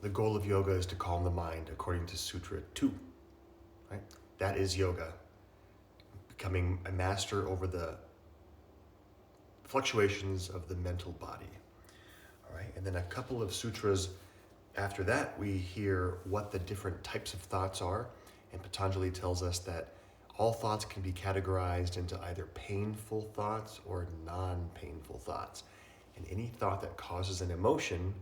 the goal of yoga is to calm the mind according to Sutra 2, right? That is yoga, becoming a master over the fluctuations of the mental body. All right, and then a couple of sutras after that, we hear what the different types of thoughts are, and Patanjali tells us that all thoughts can be categorized into either painful thoughts or non-painful thoughts. And any thought that causes an emotion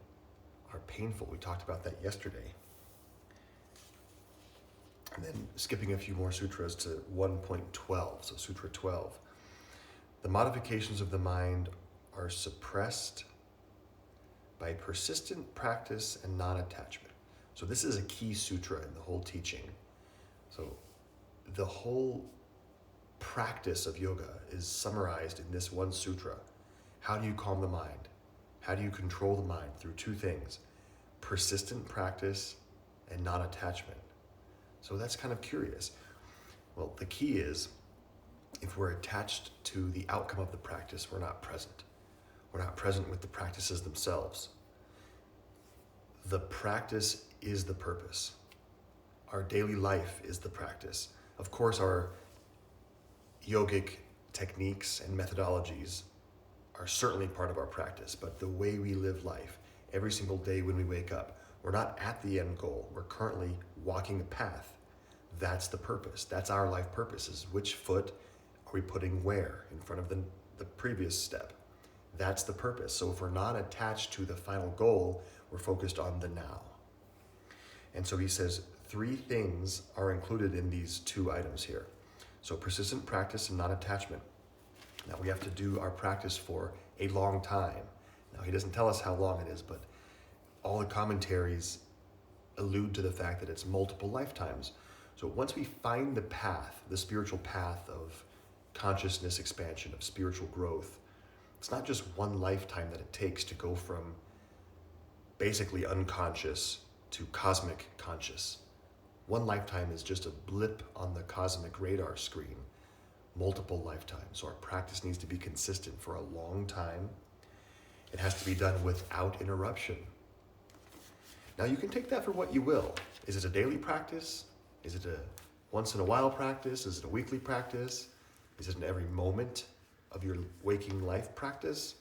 are painful. We talked about that yesterday. And then skipping a few more sutras to 1.12, so Sutra 12. The modifications of the mind are suppressed by persistent practice and non-attachment. So this is a key sutra in the whole teaching. So the whole practice of yoga is summarized in this one sutra. How do you calm the mind? How do you control the mind? Through two things: persistent practice and non-attachment. So that's kind of curious. Well, the key is, if we're attached to the outcome of the practice, we're not present. We're not present with the practices themselves. The practice is the purpose. Our daily life is the practice. Of course, our yogic techniques and methodologies are certainly part of our practice, but the way we live life, every single day when we wake up, we're not at the end goal. We're currently walking the path. That's the purpose. That's our life purpose, is which foot are we putting where in front of the previous step. That's the purpose. So if we're not attached to the final goal, we're focused on the now. And so he says 3 things are included in these 2 items here. So persistent practice and non-attachment. Now we have to do our practice for a long time. Now he doesn't tell us how long it is, but all the commentaries allude to the fact that it's multiple lifetimes. So once we find the path, the spiritual path of consciousness expansion, of spiritual growth, it's not just one lifetime that it takes to go from basically unconscious to cosmic conscious. One lifetime is just a blip on the cosmic radar screen. Multiple lifetimes. So our practice needs to be consistent for a long time. It has to be done without interruption. Now you can take that for what you will. Is it a daily practice? Is it a once in a while practice? Is it a weekly practice? Is it an every moment of your waking life practice?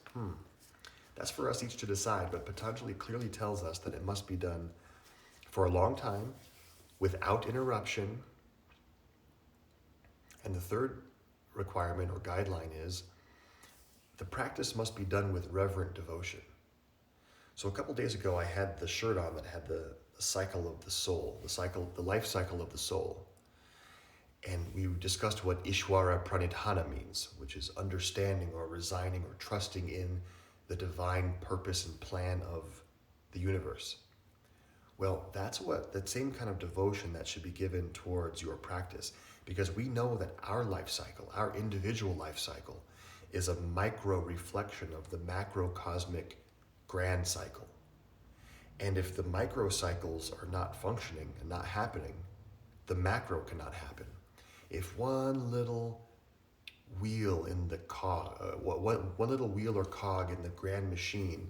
That's for us each to decide, but Patanjali clearly tells us that it must be done for a long time, without interruption. And the third requirement or guideline is the practice must be done with reverent devotion. So a couple days ago, I had the shirt on that had the cycle of the soul, the life cycle of the soul. And we discussed what Ishvara pranidhana means, which is understanding or resigning or trusting in the divine purpose and plan of the universe. Well, that's that same kind of devotion that should be given towards your practice, because we know that our life cycle, our individual life cycle, is a micro reflection of the macrocosmic grand cycle. And if the micro cycles are not functioning and not happening, the macro cannot happen. If one little wheel in the cog, one little wheel or cog in the grand machine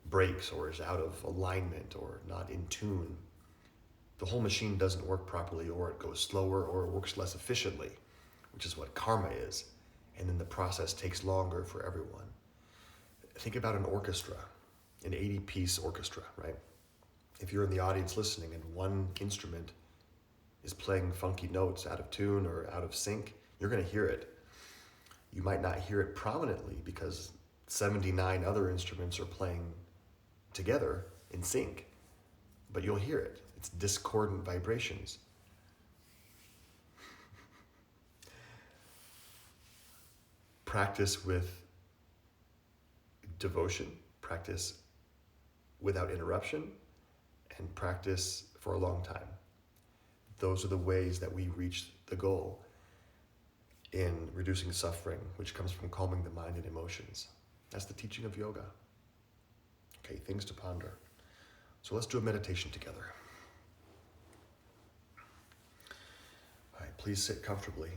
breaks or is out of alignment or not in tune, the whole machine doesn't work properly, or it goes slower, or it works less efficiently, which is what karma is. And then the process takes longer for everyone. Think about an orchestra, an 80-piece orchestra, right? If you're in the audience listening and one instrument is playing funky notes out of tune or out of sync, you're going to hear it. You might not hear it prominently because 79 other instruments are playing together in sync, but you'll hear it. It's discordant vibrations. Practice with devotion, practice without interruption, and practice for a long time. Those are the ways that we reach the goal in reducing suffering, which comes from calming the mind and emotions. That's the teaching of yoga. Okay, things to ponder. So let's do a meditation together. All right, please sit comfortably.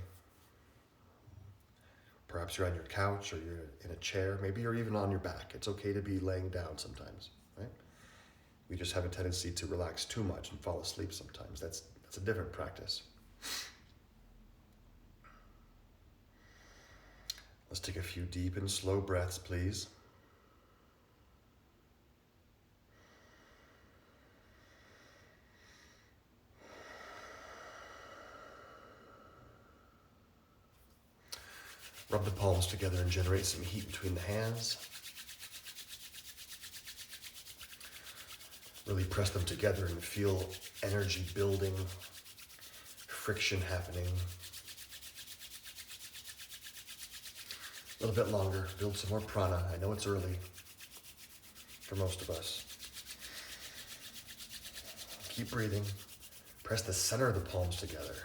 Perhaps you're on your couch or you're in a chair. Maybe you're even on your back. It's okay to be laying down sometimes, right? We just have a tendency to relax too much and fall asleep sometimes. That's a different practice. Let's take a few deep and slow breaths, please. Rub the palms together and generate some heat between the hands. Really press them together and feel energy building, friction happening. A little bit longer, build some more prana. I know it's early for most of us. Keep breathing. Press the center of the palms together.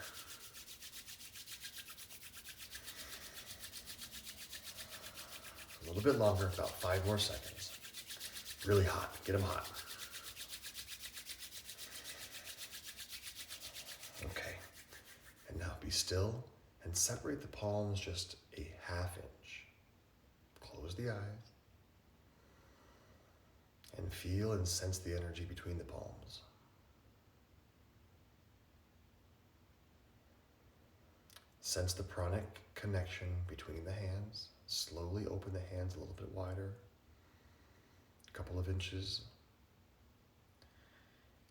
A little bit longer, about 5 more seconds. Really hot, get them hot. Okay, and now be still and separate the palms just a ½ inch. Close the eyes and feel and sense the energy between the palms. Sense the pranic connection between the hands. Slowly open the hands a little bit wider, a couple of inches.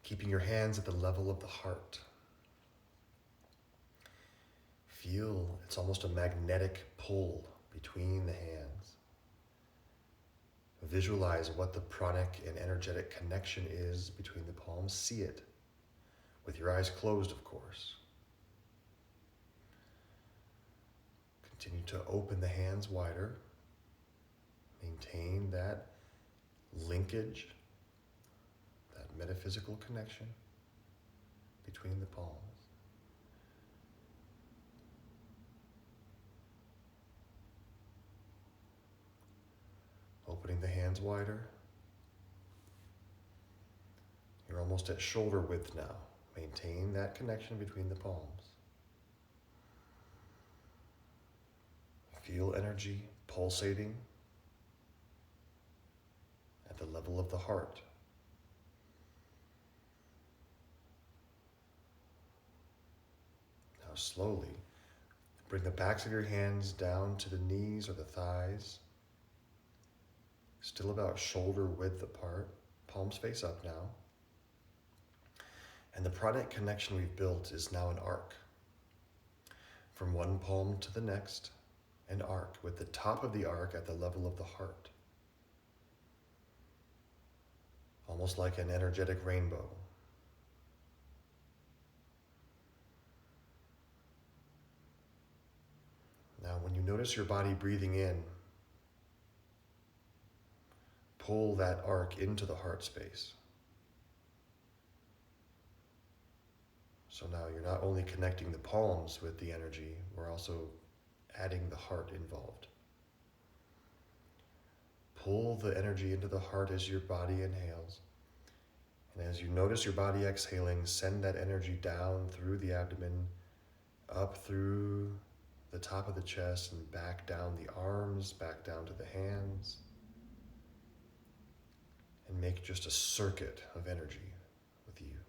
Keeping your hands at the level of the heart. Feel it's almost a magnetic pull between the hands. Visualize what the pranic and energetic connection is between the palms. See it with your eyes closed, of course. Continue to open the hands wider. Maintain that linkage, that metaphysical connection between the palms. Opening the hands wider. You're almost at shoulder width now. Maintain that connection between the palms. Feel energy pulsating at the level of the heart. Now slowly, bring the backs of your hands down to the knees or the thighs. Still about shoulder width apart. Palms face up now. And the pranic connection we've built is now an arc. From one palm to the next, an arc with the top of the arc at the level of the heart. Almost like an energetic rainbow. Now, when you notice your body breathing in, pull that arc into the heart space. So now you're not only connecting the palms with the energy, we're also adding the heart involved. Pull the energy into the heart as your body inhales. And as you notice your body exhaling, send that energy down through the abdomen, up through the top of the chest and back down the arms, back down to the hands. And make just a circuit of energy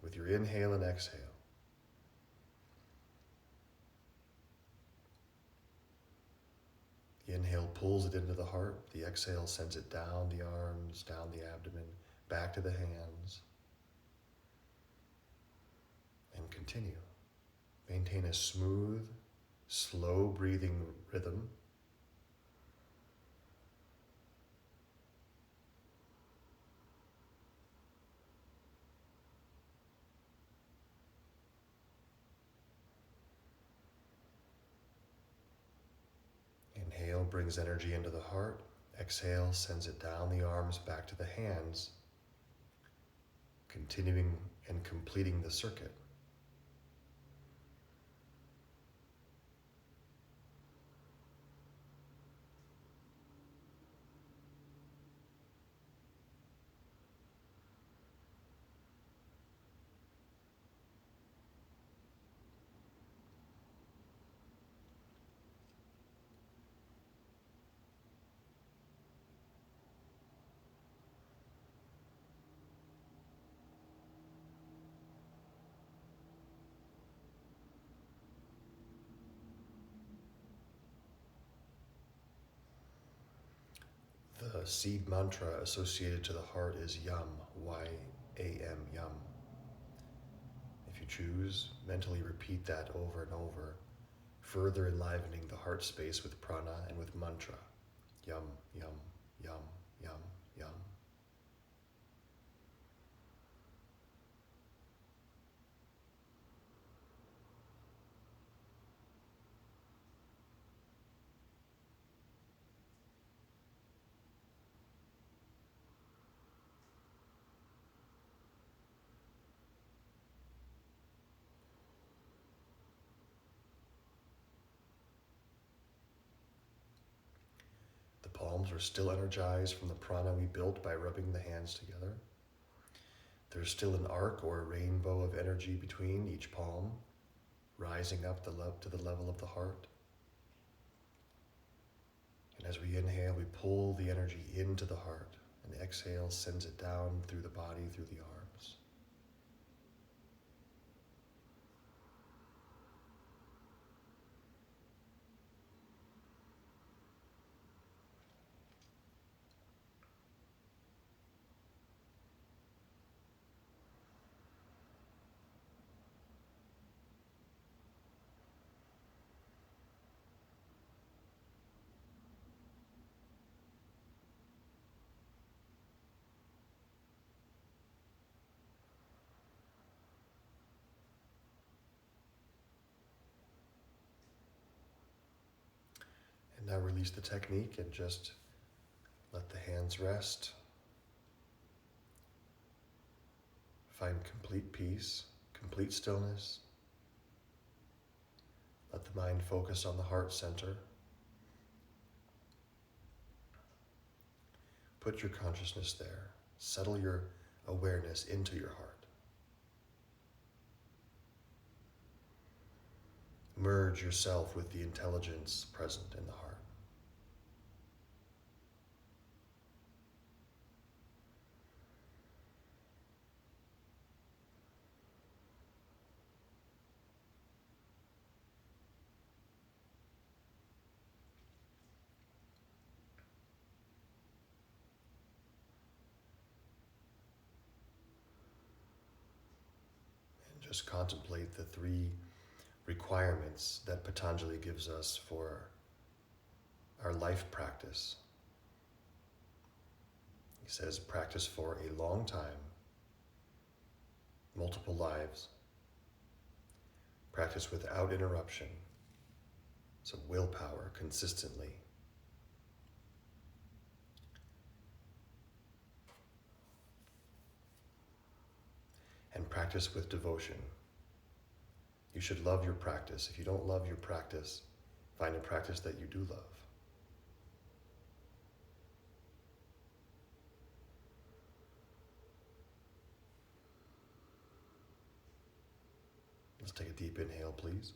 with your inhale and exhale. The inhale pulls it into the heart. The exhale sends it down the arms, down the abdomen, back to the hands. And continue. Maintain a smooth, slow breathing rhythm. Inhale brings energy into the heart. Exhale sends it down the arms, back to the hands, continuing and completing the circuit. The seed mantra associated to the heart is YAM, Y-A-M, YAM. If you choose, mentally repeat that over and over, further enlivening the heart space with prana and with mantra. Yum, yum, yum, yum, yum. The palms are still energized from the prana we built by rubbing the hands together. There's still an arc or a rainbow of energy between each palm, rising up to the level of the heart. And as we inhale, we pull the energy into the heart, and the exhale sends it down through the body, through the arms. And now release the technique and just let the hands rest. Find complete peace, complete stillness. Let the mind focus on the heart center. Put your consciousness there. Settle your awareness into your heart. Merge yourself with the intelligence present in the heart. And just contemplate the 3 requirements that Patanjali gives us for our life practice. He says, practice for a long time, multiple lives. Practice without interruption, so willpower consistently. And practice with devotion. You should love your practice. If you don't love your practice, find a practice that you do love. Let's take a deep inhale, please.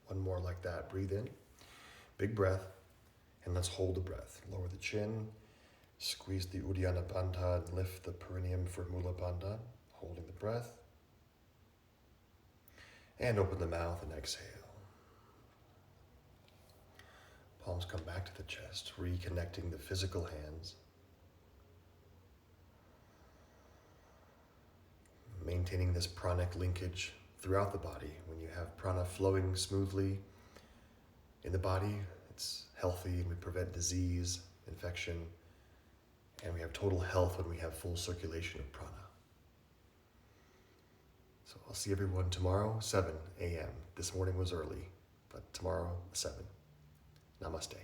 One more like that. Breathe in. Big breath. And let's hold the breath. Lower the chin. Squeeze the Uddiyana Bandha and lift the perineum for Mula Bandha. Holding the breath. And open the mouth and exhale. Palms come back to the chest, reconnecting the physical hands. Maintaining this pranic linkage throughout the body. When you have prana flowing smoothly in the body, it's healthy and we prevent disease, infection, and we have total health when we have full circulation of prana. So I'll see everyone tomorrow, 7 a.m. This morning was early, but tomorrow, 7. Namaste.